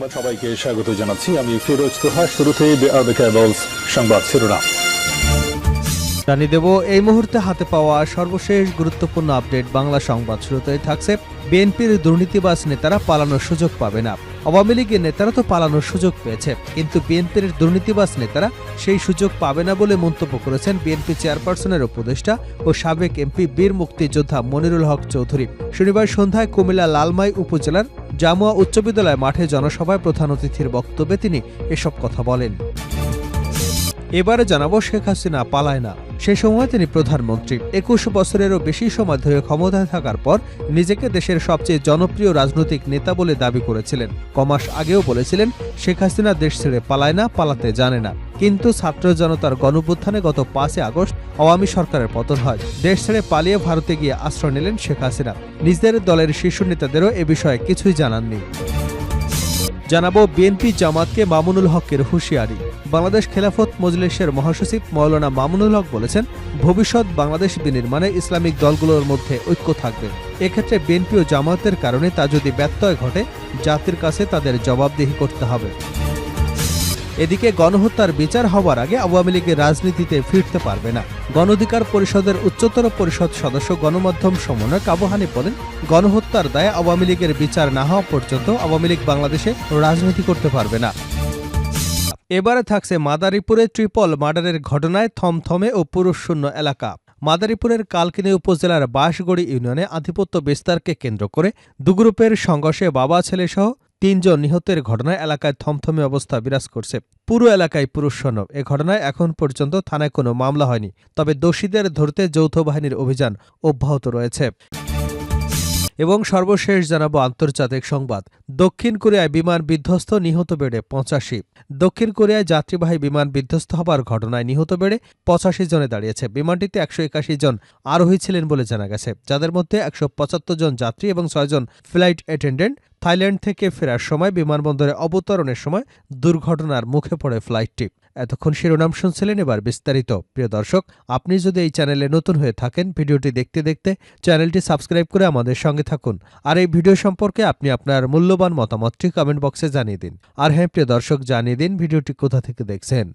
সংবাদ সবাইকে স্বাগত জানাচ্ছি। আমি ফিরোজ তোহা। শুরুতেই সংবাদ শিরোনাম জানিয়ে দেব এই মুহূর্তে হাতে পাওয়া সর্বশেষ গুরুত্বপূর্ণ আপডেট বাংলা সংবাদ। শুরুতেই থাকছে বিএনপির দুর্নীতিবাজ নেতারা পালানোর সুযোগ পাবে না। আওয়ামী লীগের নেতারা তো পালানোর সুযোগ পেয়েছে, কিন্তু বিএনপির দুর্নীতিবাজ নেতারা সেই সুযোগ পাবে না বলে মন্তব্য করেছেন বিএনপি চেয়ারপারসনের উপদেষ্টা ও সাবেক এমপি বীর মুক্তিযোদ্ধা মনিরুল হক চৌধুরী। শনিবার সন্ধ্যায় কুমিল্লা লালমাই উপজেলার জামুয়া উচ্চ বিদ্যালয় মাঠে জনসভায় প্রধান অতিথির বক্তব্যে তিনি এসব কথা বলেন। এবারে জানাবো শেখ হাসিনা পালায় না। সে সময় তিনি প্রধানমন্ত্রী। ২১ বছরেরও বেশি সময় ধরে ক্ষমতায় থাকার পর নিজেকে দেশের সবচেয়ে জনপ্রিয় রাজনৈতিক নেতা বলে দাবি করেছিলেন। কমাস আগেও বলেছিলেন শেখ হাসিনা দেশ ছেড়ে পালায় না, পালাতে জানে না। কিন্তু ছাত্র জনতার গণঅভ্যুত্থানে গত ৫ আগস্ট আওয়ামী সরকারের পতন হয়। দেশ ছেড়ে পালিয়ে ভারতে গিয়ে আশ্রয় নিলেন শেখ হাসিনা। নিজেদের দলের শীর্ষ নেতাদেরও এ বিষয়ে কিছুই জানাননি। জানাবো বিএনপি জামাতকে মামুনুল হকের হুঁশিয়ারি। বাংলাদেশ খেলাফত মজলিসের মহাসচিব মৌলানা মামুনুল হক বলেছেন, ভবিষ্যৎ বাংলাদেশ বিনির্মাণে ইসলামিক দলগুলোর মধ্যে ঐক্য থাকবে। এক্ষেত্রে বিএনপি ও জামাতের কারণে তা যদি ব্যত্যয় ঘটে, জাতির কাছে তাদের জবাবদিহি করতে হবে। এদিকে গণহত্যার বিচার হওয়ার আগে আওয়ামী লীগের রাজনীতিতে ফিরতে পারবে না। গণ অধিকার পরিষদের উচ্চতর পরিষদ সদস্য গণমাধ্যম সমন্বয়ক আবু হানিফ বলেন, গণহত্যার দায়ে আওয়ামী লীগের বিচার না হওয়া পর্যন্ত আওয়ামী লীগ বাংলাদেশে রাজনীতি করতে পারবে না। এবারে থাকছে মাদারীপুরে ট্রিপল মার্ডারের ঘটনায় থমথমে ও পুরুষশূন্য এলাকা। মাদারীপুরের কালকিনি উপজেলার বাঁশগড়ি ইউনিয়নে আধিপত্য বিস্তারকে কেন্দ্র করে দুগ্রুপের সংঘর্ষে বাবা ছেলেসহ ৩ জন নিহতের ঘটনায় এলাকায় থমথমে অবস্থা বিরাজ করছে। পুরো এলাকায় পুরুষশূন্য। এ ঘটনায় এখন পর্যন্ত থানায় কোনো মামলা হয়নি, তবে দোষীদের ধরতে যৌথ বাহিনীর অভিযান অব্যাহত রয়েছে। এবং সর্বশেষ জানাবো আন্তর্জাতিক সংবাদ। দক্ষিণ কোরিয়ায় বিমান বিধ্বস্ত, নিহত বেড়ে ৮৫। দক্ষিণ কোরিয়ায় যাত্রীবাহী বিমান বিধ্বস্ত হবার ঘটনায় নিহত বেড়ে ৮৫ জনে দাঁড়িয়েছে। বিমানটিতে ১৮১ জন আরোহী ছিলেন বলে জানা গেছে, যাদের মধ্যে ১৭৫ জন যাত্রী এবং ৬ জন ফ্লাইট অ্যাটেন্ডেন্ট। থাইল্যান্ড থেকে ফেরার সময় বিমানবন্দরে অবতরণের সময় দুর্ঘটনার মুখে পড়ে ফ্লাইটটি। এতক্ষণ শিরোনাম শুনছিলেন, এবার বিস্তারিত। প্রিয় দর্শক, আপনি যদি এই চ্যানেলে নতুন হয়ে থাকেন, ভিডিওটি দেখতে দেখতে চ্যানেলটি সাবস্ক্রাইব করে আমাদের সঙ্গে থাকুন। আর এই ভিডিও সম্পর্কে আপনি আপনার মূল্যবান মতামতটি কমেন্ট বক্সে জানিয়ে দিন। আর হ্যাঁ প্রিয় দর্শক, জানিয়ে দিন ভিডিওটি কোথা থেকে দেখছেন।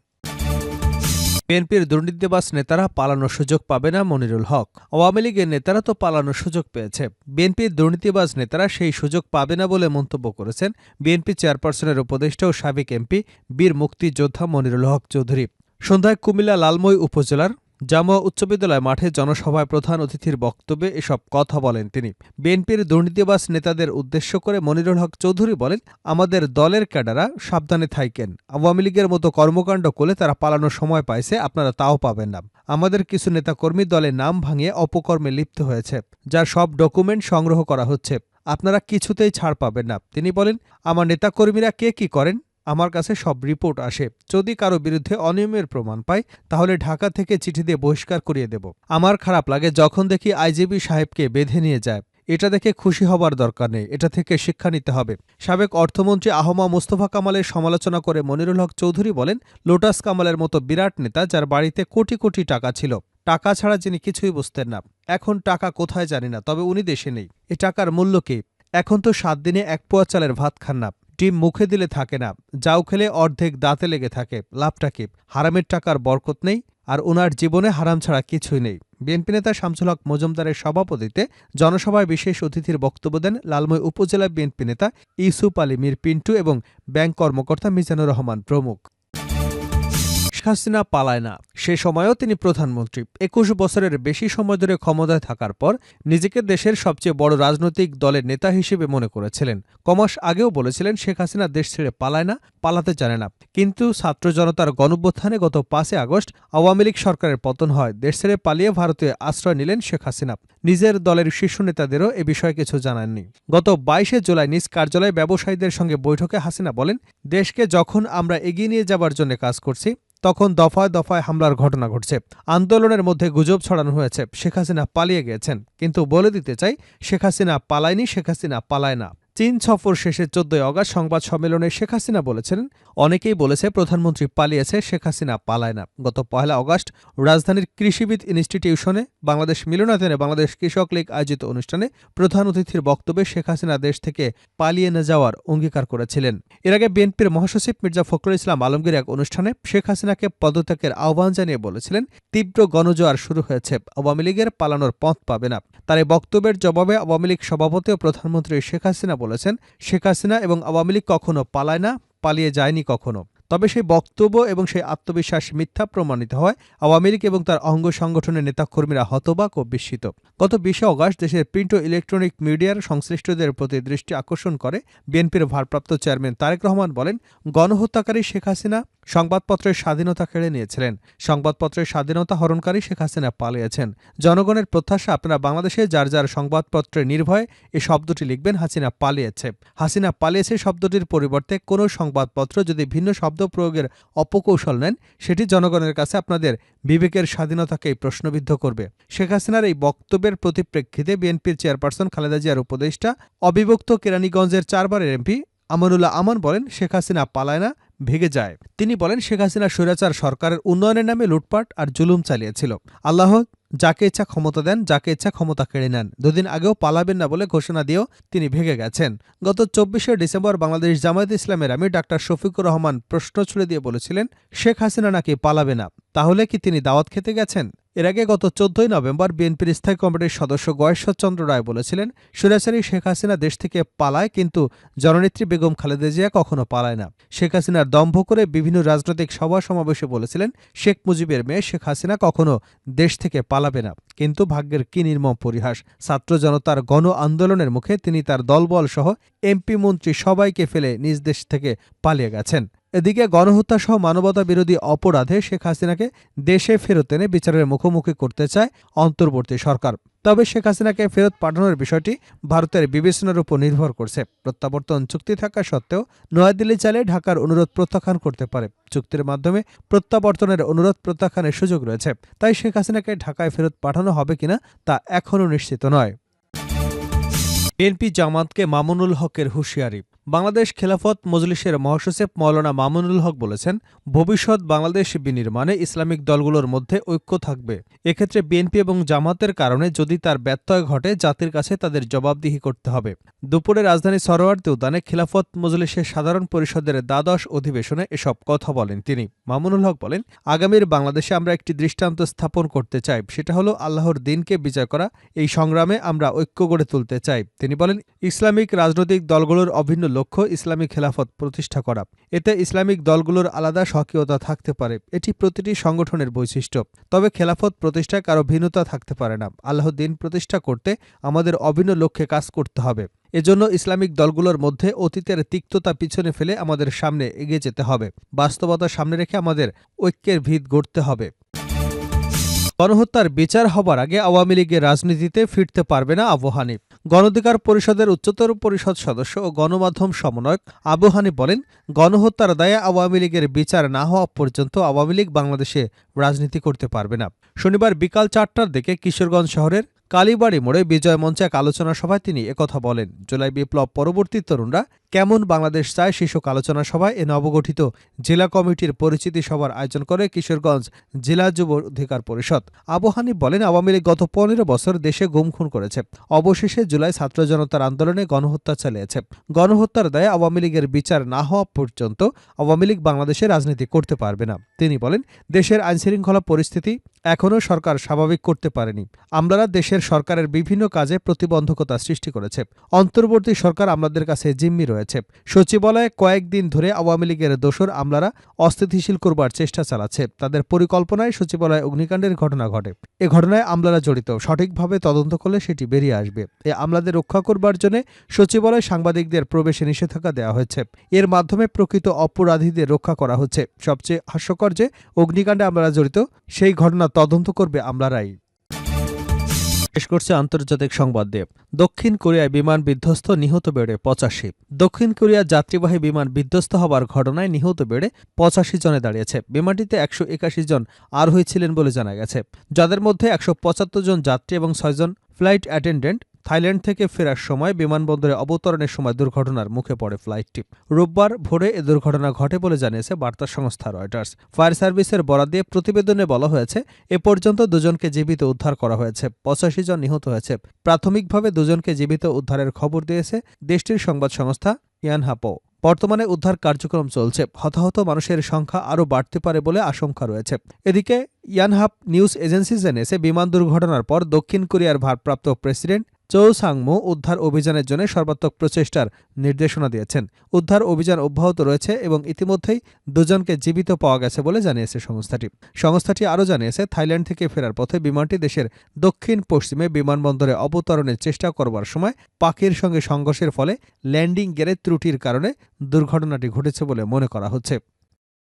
বিএনপির দুর্নীতিবাজ নেতারা পালানোর সুযোগ পাবে না মনিরুল হক। আওয়ামী লীগের নেতারা তো পালানোর সুযোগ পেয়েছে, বিএনপির দুর্নীতিবাজ নেতারা সেই সুযোগ পাবে না বলে মন্তব্য করেছেন বিএনপি চেয়ারপারসনের উপদেষ্টা ও সাবেক এমপি বীর মুক্তিযোদ্ধা মনিরুল হক চৌধুরী। সন্ধ্যায় কুমিল্লা লালমই উপজেলার জামুয়া উচ্চ বিদ্যালয় মাঠে জনসভায় প্রধান অতিথির বক্তব্যে এসব কথা বলেন তিনি। বিএনপির দুর্নীতিবাজ নেতাদের উদ্দেশ্য করে মনিরুল হক চৌধুরী বলেন, আমাদের দলের ক্যাডাররা সাবধানে থাইকেন। আওয়ামী লীগের মতো কর্মকাণ্ড করলে তারা পালানোর সময় পাইছে, আপনারা তাও পাবেন না। আমাদের কিছু নেতাকর্মী দলের নাম ভাঙিয়ে অপকর্মে লিপ্ত হয়েছে, যার সব ডকুমেন্ট সংগ্রহ করা হচ্ছে। আপনারা কিছুতেই ছাড় পাবেন না। তিনি বলেন, আমার নেতাকর্মীরা কে কি করেন আমার কাছে সব রিপোর্ট আসে। যদি কারো বিরুদ্ধে অনিয়মের প্রমাণ পাই, তাহলে ঢাকা থেকে চিঠি দিয়ে বহিষ্কার করিয়ে দেব। আমার খারাপ লাগে যখন দেখি আইজিপি সাহেবকে বেঁধে নিয়ে যায়। এটা দেখে খুশি হবার দরকার নেই, এটা থেকে শিক্ষা নিতে হবে। সাবেক অর্থমন্ত্রী আহমা মোস্তফা কামালের সমালোচনা করে মনিরুল হক চৌধুরী বলেন, লোটাস কামালের মতো বিরাট নেতা, যার বাড়িতে কোটি কোটি টাকা ছিল, টাকা ছাড়া যিনি কিছুই বুঝতেন না। এখন টাকা কোথায় জানি না, তবে উনি দেশে নেই। এ টাকার মূল্য কি? এখন তো ৭ দিনে ১ পোয়া চালের ভাত খান না, ডিম মুখে দিলে থাকে না, যাও খেলে অর্ধেক দাঁতে লেগে থাকে। লাভটা কি? হারামের টাকার বরকত নেই, আর ওনার জীবনে হারাম ছাড়া কিছুই নেই। বিএনপি নেতা শামসুল হক মজুমদারের সভাপতিত্বে জনসভায় বিশেষ অতিথির বক্তব্য দেন লালমই উপজেলা বিএনপি নেতা ইউসুফ আলী মীর পিন্টু এবং ব্যাংক কর্মকর্তা মিজানুর রহমান প্রমুখ। শেখ হাসিনা পালায় না। সে সময়ও তিনি প্রধানমন্ত্রী। ২১ বছরের বেশি সময় ধরে ক্ষমতায় থাকার পর নিজেকে দেশের সবচেয়ে বড় রাজনৈতিক দলের নেতা হিসেবে মনে করেছিলেন। কমাস আগেও বলেছিলেন শেখ হাসিনা দেশ ছেড়ে পালায় না, পালাতে জানে না। কিন্তু ছাত্র জনতার গণঅভ্যুত্থানে গত ৫ আগস্ট আওয়ামী লীগ সরকারের পতন হয়। দেশ ছেড়ে পালিয়ে ভারতে আশ্রয় নিলেন শেখ হাসিনা। নিজের দলের শীর্ষ নেতাদেরও এ বিষয়ে কিছু জানাননি। গত ২২ জুলাই নিজ কার্যালয়ে ব্যবসায়ীদের সঙ্গে বৈঠকে হাসিনা বলেন, দেশকে যখন আমরা এগিয়ে নিয়ে যাবার জন্য কাজ করছি, তখন দফায় দফায় হামলার ঘটনা ঘটছে। আন্দোলনের মধ্যে গুজব ছড়ানো হয়েছে শেখ হাসিনা পালিয়ে গিয়েছেন, কিন্তু বলে দিতে চাই, শেখ হাসিনা পালায়নি, শেখ হাসিনা পালায় না। চীন সফর শেষে 14 আগস্ট সংবাদ সম্মেলনে শেখ হাসিনা বলেছেন, অনেকেই বলেছে প্রধানমন্ত্রী পালিয়েছে, শেখ হাসিনা পালায় না। গত 1 আগস্ট রাজধানীর কৃষিবিদ ইনস্টিটিউশনে বাংলাদেশ মিলনায়তনে বাংলাদেশ কৃষক লীগ আয়োজিত অনুষ্ঠানে প্রধান অতিথির বক্তব্যে শেখ হাসিনা দেশ থেকে পালিয়ে না যাওয়ার অঙ্গীকার করেছিলেন। এর আগে বিএনপির মহাসচিব মির্জা ফখরুল ইসলাম আলমগীর এক অনুষ্ঠানে শেখ হাসিনাকে পদত্যাগের আহ্বান জানিয়ে বলেছিলেন, তীব্র গণজোয়ার শুরু হয়েছে, আওয়ামী লীগের পালানোর পথ পাবে না। তার এই বক্তব্যের জবাবে আওয়ামী লীগ সভাপতি ও প্রধানমন্ত্রী শেখ হাসিনা বলেছেন, শেখ হাসিনা এবং আওয়ামী লীগ কখনো পালায় না, পালিয়ে যায়নি কখনো। তবে সেই বক্তব্য এবং সেই আত্মবিশ্বাস মিথ্যা প্রমাণিত হয় আওয়ামী লীগ এবং তার অঙ্গ সংগঠনের নেতাকর্মীরা হতবাক ও বিস্মিত। গত 20 আগস্ট দেশের প্রিন্ট ও ইলেকট্রনিক মিডিয়ার সংশ্লিষ্টদের প্রতি দৃষ্টি আকর্ষণ করে বিএনপির ভারপ্রাপ্ত চেয়ারম্যান তারেক রহমান বলেন, গণহত্যাকারী শেখ হাসিনা সংবাদপত্রের স্বাধীনতা কেড়ে নিয়েছিলেন, সংবাদপত্রের স্বাধীনতা হরণকারী শেখ হাসিনা পালিয়েছেন। জনগণের প্রত্যাশা আপনারা বাংলাদেশে যার যার সংবাদপত্রে নির্ভয়ে এই শব্দটি লিখবেন, হাসিনা পালিয়েছে। হাসিনা পালিয়েছে শব্দটির পরিবর্তে কোনো সংবাদপত্র যদি ভিন্ন শব্দ প্রয়োগের অপকৌশল নেন, সেটি জনগণের কাছে আপনাদের বিবেকের স্বাধীনতাকেই প্রশ্নবিদ্ধ করবে। শেখ হাসিনার এই বক্তব্যের প্রতিপ্রেক্ষিতে বিএনপির চেয়ারপারসন খালেদা জিয়ার উপদেষ্টা অবিভক্ত কেরানীগঞ্জের 4 বারের এমপি আমানুল্লাহ আমান বলেন, শেখ হাসিনা পালায় না, ভেগে যায়। তিনি বলেন, শেখ হাসিনা স্বৈরাচার সরকারের উন্নয়নের নামে লুটপাট আর জুলুম চালিয়েছিল। আল্লাহ যাকে ইচ্ছা ক্ষমতা দেন, যাকে ইচ্ছা ক্ষমতা কেড়ে নেন। 2 দিন আগেও পালাবেন না বলে ঘোষণা দিয়েও তিনি ভেগে গেছেন। গত 24শে ডিসেম্বর বাংলাদেশ জামায়াত ইসলামের আমির ডাক্তার শফিকুর রহমান প্রশ্ন ছুড়ে দিয়ে বলেছিলেন, শেখ হাসিনা নাকি পালাবে না, তাহলে কি তিনি দাওয়াত খেতে গেছেন? এর আগে গত 14 নভেম্বর বিএনপির স্থায়ী কমিটির সদস্য গয়েশ্বরচন্দ্র রায় বলেছিলেন, স্বৈরাচারী শেখ হাসিনা দেশ থেকে পালায়, কিন্তু জননেত্রী বেগম খালেদা জিয়া কখনো পালায় না। শেখ হাসিনার দম্ভ করে বিভিন্ন রাজনৈতিক সভা সমাবেশে বলেছিলেন, শেখ মুজিবের মেয়ে শেখ হাসিনা কখনো দেশ থেকে পালাবে না। কিন্তু ভাগ্যের কি নির্মম পরিহাস, ছাত্র জনতার গণ আন্দোলনের মুখে তিনি তার দলবল সহ এমপি মন্ত্রী সবাইকে ফেলে নিজ দেশ থেকে পালিয়ে গেছেন। এদিকে গণহত্যা সহ মানবতা বিরোধী অপরাধে শেখ হাসিনাকে দেশে ফেরত এনে বিচারের মুখোমুখি করতে চায় অন্তর্বর্তী সরকার। তবে শেখ হাসিনাকে ফেরত পাঠানোর বিষয়টি ভারতের বিবেচনার উপর নির্ভর করছে। প্রত্যাবর্তন চুক্তি থাকা সত্ত্বেও নয়াদিল্লি চাইলে ঢাকার অনুরোধ প্রত্যাখ্যান করতে পারে। চুক্তির মাধ্যমে প্রত্যাবর্তনের অনুরোধ প্রত্যাখ্যানের সুযোগ রয়েছে। তাই শেখ হাসিনাকে ঢাকায় ফেরত পাঠানো হবে কিনা তা এখনও নিশ্চিত নয়। বিএনপি জামাতকে মামুনুল হকের হুঁশিয়ারি। বাংলাদেশ খেলাফত মজলিসের মহাসচিব মাওলানা মামুনুল হক বলেছেন, ভবিষ্যৎ বাংলাদেশ বিনির্মাণে ইসলামিক দলগুলোর মধ্যে ঐক্য থাকবে। এক্ষেত্রে বিএনপি এবং জামাতের কারণে যদি তার ব্যত্যয় ঘটে, জাতির কাছে তাদের জবাবদিহি করতে হবে। দুপুরে রাজধানী সরোয়ার্দী উদ্যানে খেলাফত মজলিসের সাধারণ পরিষদের দ্বাদশ অধিবেশনে এসব কথা বলেন তিনি। মামুনুল হক বলেন, আগামীর বাংলাদেশে আমরা একটি দৃষ্টান্ত স্থাপন করতে চাই, সেটা হলো আল্লাহর দ্বীনকে বিজয় করা। এই সংগ্রামে আমরা ঐক্য গড়ে তুলতে চাই। তিনি বলেন, ইসলামিক রাজনৈতিক দলগুলোর অভিন্ন লক্ষ্য ইসলামিক খেলাফত প্রতিষ্ঠা করা। এতে ইসলামিক দলগুলোর আলাদা স্বকীয়তা থাকতে পারে, এটি প্রতিটি সংগঠনের বৈশিষ্ট্য। তবে খেলাফত প্রতিষ্ঠায় কারো ভিন্নতা থাকতে পারে না। আল্লাহর দ্বীন প্রতিষ্ঠা করতে আমাদের অভিন্ন লক্ষ্যে কাজ করতে হবে। এজন্য ইসলামিক দলগুলোর মধ্যে অতীতের তিক্ততা পিছনে ফেলে আমাদের সামনে এগিয়ে যেতে হবে। বাস্তবতা সামনে রেখে আমাদের ঐক্যের ভিত গড়তে হবে। গণহত্যার বিচার হবার আগে আওয়ামী লীগের রাজনীতিতে ফিরতে পারবে না আবু হানিফ। গণঅধিকার পরিষদের উচ্চতর পরিষদ সদস্য ও গণমাধ্যম সমন্বয়ক আবু হানিফ বলেন, গণহত্যার দায়ে আওয়ামী লীগের বিচার না হওয়া পর্যন্ত আওয়ামী লীগ বাংলাদেশে রাজনীতি করতে পারবে না। শনিবার বিকাল 4টার দিকে কিশোরগঞ্জ শহরের কালীবাড়ি মোড়ে বিজয় মঞ্চে এক আলোচনা সভায় তিনি একথা বলেন। জুলাই বিপ্লব পরবর্তী তরুণরা কেমন বাংলাদেশ চায় শীর্ষক আলোচনা সভায় এ নবগঠিত জেলা কমিটির পরিচিতি সভার আয়োজন করে কিশোরগঞ্জ জেলা যুব অধিকার পরিষদ। আবু হানিফ বলেন, আওয়ামী লীগ গত 15 বছর দেশে গুম খুন করেছে, অবশেষে জুলাই ছাত্র জনতার আন্দোলনে গণহত্যা চালিয়েছে। গণহত্যার দায়ে আওয়ামী লীগের বিচার না হওয়া পর্যন্ত আওয়ামী লীগ বাংলাদেশে রাজনীতি করতে পারবে না। তিনি বলেন, দেশের আইনশৃঙ্খলা পরিস্থিতি এখনও সরকার স্বাভাবিক করতে পারেনি। আমলারা দেশের সরকারের বিভিন্ন কাজে প্রতিবন্ধকতা সৃষ্টি করেছে। অন্তর্বর্তী সরকার আমলাদের কাছে জিম্মি রয়েছে। সচিবালয়ে কয়েকদিন ধরে আওয়ামী লীগের দোসর আমলারা অস্থিতিশীল করবার চেষ্টা চালাচ্ছে। তাদের পরিকল্পনায় সচিবালয়ে অগ্নিকাণ্ডের ঘটনা ঘটে। এ ঘটনায় আমলারা জড়িত, সঠিকভাবে তদন্ত করলে সেটি বেরিয়ে আসবে। এ আমলাদের রক্ষা করবার জন্য সচিবালয়ে সাংবাদিকদের প্রবেশে নিষেধাজ্ঞা দেওয়া হয়েছে। এর মাধ্যমে প্রকৃত অপরাধীদের রক্ষা করা হচ্ছে। সবচেয়ে হাস্যকর যে অগ্নিকাণ্ডে আমলারা জড়িত, সেই ঘটনা তদন্ত করবে আমলারাই। শেষ করছে আন্তর্জাতিক সংবাদ দিয়ে। দক্ষিণ কোরিয়ায় বিমান বিধ্বস্ত, নিহত বেড়ে 85। দক্ষিণ কোরিয়ার যাত্রীবাহী বিমান বিধ্বস্ত হবার ঘটনায় নিহত বেড়ে 85 জনে দাঁড়িয়েছে। বিমানটিতে 181 জন আরোহী ছিলেন বলে জানা গেছে, যাদের মধ্যে 175 জন যাত্রী এবং 6 জন ফ্লাইট অ্যাটেন্ডেন্ট। থাইল্যান্ড থেকে ফেরার সময় বিমানবন্দরে অবতরণের সময় দুর্ঘটনার মুখে পড়ে ফ্লাইটটি। রোববার ভোরে এ দুর্ঘটনা ঘটে বলে জানিয়েছে বার্তা সংস্থা রয়টার্স। ফায়ার সার্ভিসের বরাত দিয়ে প্রতিবেদনে বলা হয়েছে, এ পর্যন্ত দুজনকে জীবিত উদ্ধার করা হয়েছে, ৮৫ জন নিহত হয়েছে। প্রাথমিকভাবে দুজনকে জীবিত উদ্ধারের খবর দিয়েছে দেশটির সংবাদ সংস্থা ইয়ানহাপো। বর্তমানে উদ্ধার কার্যক্রম চলছে। হতাহত মানুষের সংখ্যা আরও বাড়তে পারে বলে আশঙ্কা রয়েছে। এদিকে ইয়ানহাপ নিউজ এজেন্সি জেনেছে, বিমান দুর্ঘটনার পর দক্ষিণ কোরিয়ার ভারপ্রাপ্ত প্রেসিডেন্ট চো সাংমো উদ্ধার অভিযানের জন্য সর্বাত্মক প্রচেষ্টার নির্দেশনা দিয়েছেন। উদ্ধার অভিযান অব্যাহত রয়েছে এবং ইতিমধ্যেই দুজনকে জীবিত পাওয়া গেছে বলে জানিয়েছে সংস্থাটি আরও জানিয়েছে, থাইল্যান্ড থেকে ফেরার পথে বিমানটি দেশের দক্ষিণ পশ্চিমে বিমানবন্দরে অবতরণের চেষ্টা করবার সময় পাখির সঙ্গে সংঘর্ষের ফলে ল্যান্ডিং গিয়ারের ত্রুটির কারণে দুর্ঘটনাটি ঘটেছে বলে মনে করা হচ্ছে।